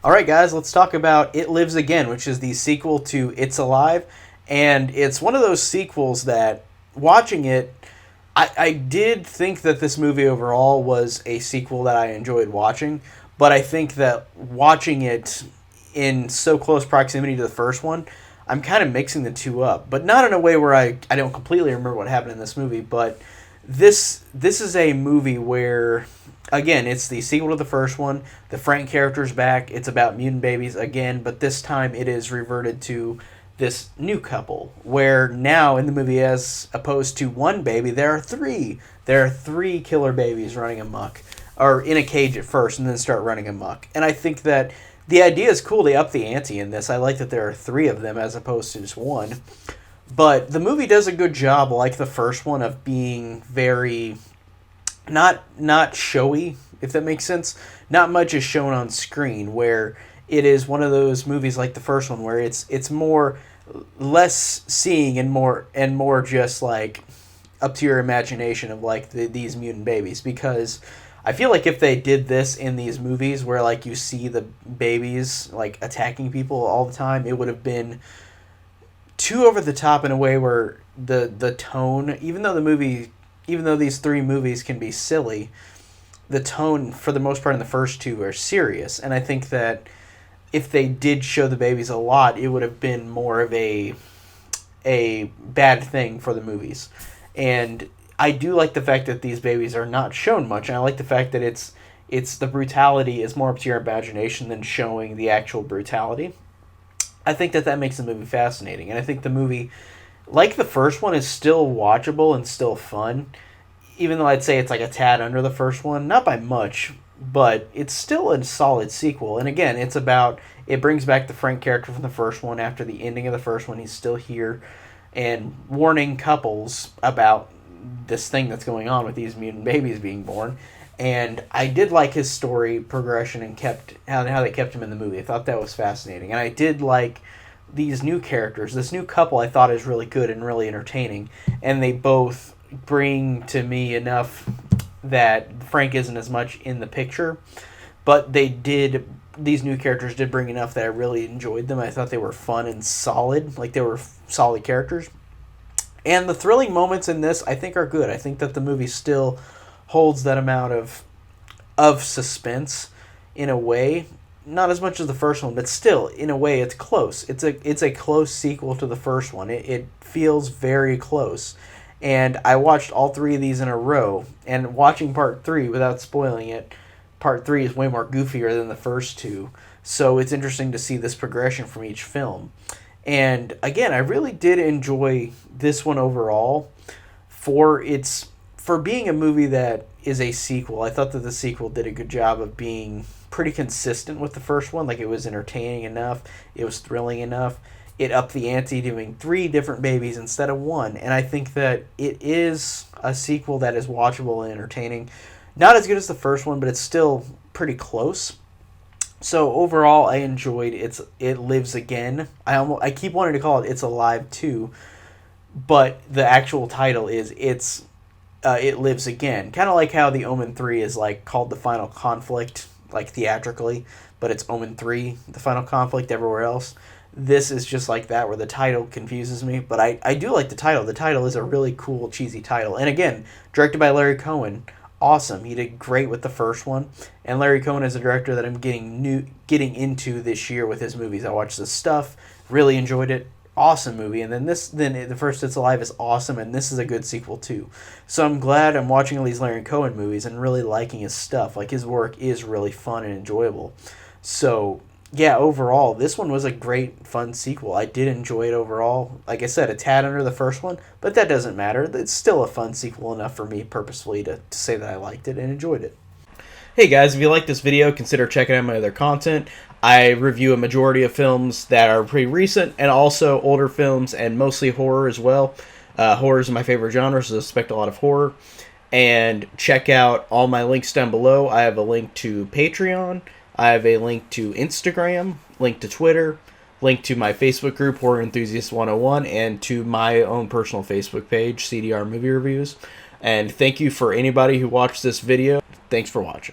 Alright guys, let's talk about It Lives Again, which is the sequel to It's Alive. And it's one of those sequels that, watching it, I did think that this movie overall was a sequel that I enjoyed watching, but I think that watching it in so close proximity to the first one, I'm kind of mixing the two up. But not in a way where I don't completely remember what happened in this movie, but this is a movie where, again, it's the sequel to the first one. The Frank character's back. It's about mutant babies again, but this time it is reverted to this new couple, where now in the movie, as opposed to one baby, there are three. There are three killer babies running amok, or in a cage at first, and then start running amok. And I think that the idea is cool. They up the ante in this. I like that there are three of them as opposed to just one. But the movie does a good job, like the first one, of being very not showy, if that makes sense. Not much is shown on screen, where it is one of those movies like the first one where it's more less seeing and more just like up to your imagination of like these mutant babies, because I feel like if they did this in these movies where like you see the babies like attacking people all the time, it would have been too over the top in a way where the tone, even though these three movies can be silly, the tone for the most part in the first two are serious. And I think that if they did show the babies a lot, it would have been more of a bad thing for the movies. And I do like the fact that these babies are not shown much, and I like the fact that it's the brutality is more up to your imagination than showing the actual brutality. I think that makes the movie fascinating, and I think the movie, like the first one, is still watchable and still fun, even though I'd say it's like a tad under the first one, not by much, but it's still a solid sequel. And again, it brings back the Frank character from the first one after the ending of the first one. He's still here and warning couples about this thing that's going on with these mutant babies being born. And I did like his story progression and how they kept him in the movie. I thought that was fascinating. And I did like these new characters. This new couple I thought is really good and really entertaining. And they both bring to me enough that Frank isn't as much in the picture. But these new characters did bring enough that I really enjoyed them. I thought they were fun and solid. Like, they were solid characters. And the thrilling moments in this, I think, are good. I think that the movie still holds that amount of suspense in a way. Not as much as the first one, but still, in a way, it's close. It's a close sequel to the first one. It feels very close. And I watched all three of these in a row. And watching part three, without spoiling it, part three is way more goofier than the first two. So it's interesting to see this progression from each film. And again, I really did enjoy this one overall for being a movie that is a sequel. I thought that the sequel did a good job of being pretty consistent with the first one. Like, it was entertaining enough, it was thrilling enough. It upped the ante, doing three different babies instead of one. And I think that it is a sequel that is watchable and entertaining. Not as good as the first one, but it's still pretty close. So overall, I enjoyed It Lives Again. I keep wanting to call it It's Alive 2, but the actual title is It Lives Again. Kind of like how The Omen 3 is like called The Final Conflict, like theatrically, but it's Omen 3, The Final Conflict everywhere else. This is just like that, where the title confuses me, but I do like the title. The title is a really cool, cheesy title. And again, directed by Larry Cohen. Awesome. He did great with the first one. And Larry Cohen is a director that I'm getting into this year with his movies. I watched this stuff, really enjoyed it. Awesome movie. And then the first It's Alive is awesome, and this is a good sequel too. So I'm glad I'm watching all these Larry Cohen movies and really liking his stuff. Like, his work is really fun and enjoyable. So yeah, overall, this one was a great, fun sequel. I did enjoy it overall. Like I said, a tad under the first one, but that doesn't matter. It's still a fun sequel enough for me purposefully to say that I liked it and enjoyed it. Hey guys, if you like this video, consider checking out my other content. I review a majority of films that are pretty recent, and also older films, and mostly horror as well. Horror is my favorite genre, so I expect a lot of horror. And check out all my links down below. I have a link to Patreon. I have a link to Instagram, link to Twitter, link to my Facebook group, Horror Enthusiast 101, and to my own personal Facebook page, CDR Movie Reviews. And thank you for anybody who watched this video. Thanks for watching.